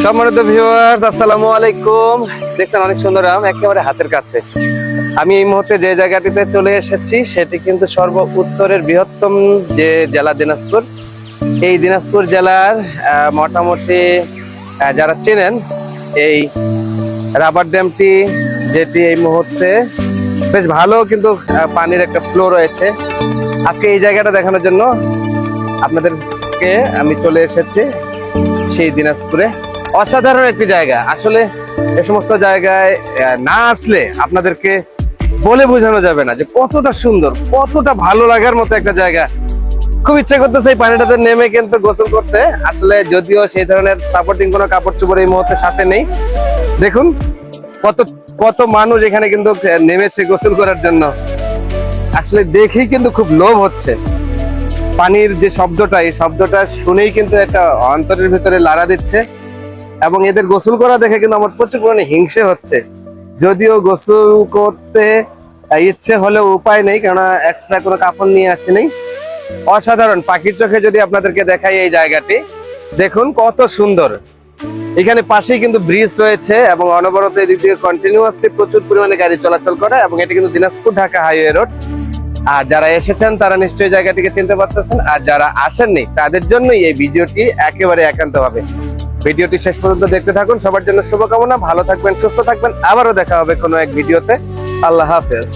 সম্মানিত ভিউয়ার্স, আসসালামু আলাইকুম। দেখছেন অনেক সুন্দর আম একেবারে হাতের কাছে। আমি এই মুহূর্তে যে জায়গাটিতে চলে এসেছি সেটি কিন্তু সর্ব উত্তরের বৃহত্তম যে জেলা দিনাজপুর। এই দিনাজপুর জেলার মোটামুটি যারা চেনেন এই রাবার ড্যামটি, যেটি এই মুহূর্তে বেশ ভালো কিন্তু পানির একটা ফ্লো রয়েছে। আজকে এই জায়গাটা দেখানোর জন্য আপনাদেরকে আমি চলে এসেছি সেই দিনাজপুরে। অসাধারণ একটি জায়গা। আসলে এ সমস্ত জায়গায় না আসলে আপনাদেরকে বলে বোঝানো যাবে না যে কতটা সুন্দর, কতটা ভালো লাগার মতো একটা জায়গা। খুব ইচ্ছা করতেছে এই পানিটাতে নেমে কিন্তু গোসল করতে। আসলে যদিও সেই ধরনের সাপোর্টিং কোনো কাপড় চোপড় এই মুহূর্তে সাথে নেই। দেখুন কত কত মানুষ এখানে কিন্তু নেমেছে গোসল করার জন্য। আসলে দেখেই কিন্তু খুব লোভ হচ্ছে। পানির যে শব্দটা, এই শব্দটা শুনেই কিন্তু একটা অন্তরের ভিতরে লাড়া দিচ্ছে। এবং এদের গোসল করা দেখে কিন্তু আমার প্রচুর পরিমাণে হিংসে হচ্ছে। যদিও গোসল করতে ইচ্ছে হলেও উপায় নেই, কেননা এক্সট্রা কোনো কাপড় নিয়ে আসেনি। অসাধারণ পাখির চোখে যদি আপনাদেরকে দেখাই এই জায়গাটি, দেখুন কত সুন্দর। এখানে পাশেই কিন্তু ব্রিজ রয়েছে এবং অনবরত এদিক দিয়ে কন্টিনিউয়াসলি প্রচুর পরিমাণে গাড়ি চলাচল করে। এবং এটি কিন্তু দিনাজপুর ঢাকা হাইওয়ে রোড। আর যারা এসেছেন তারা নিশ্চয়ই জায়গাটিকে চিনতে পারতেছেন, আর যারা আসেননি তাদের জন্যই এই ভিডিওটি একেবারে একান্তভাবে। ভিডিওটি শেষ পর্যন্ত দেখতে থাকুন। সবার জন্য শুভকামনা। ভালো থাকবেন, সুস্থ থাকবেন। আবারও দেখা হবে কোনো এক ভিডিওতে। আল্লাহ হাফেজ।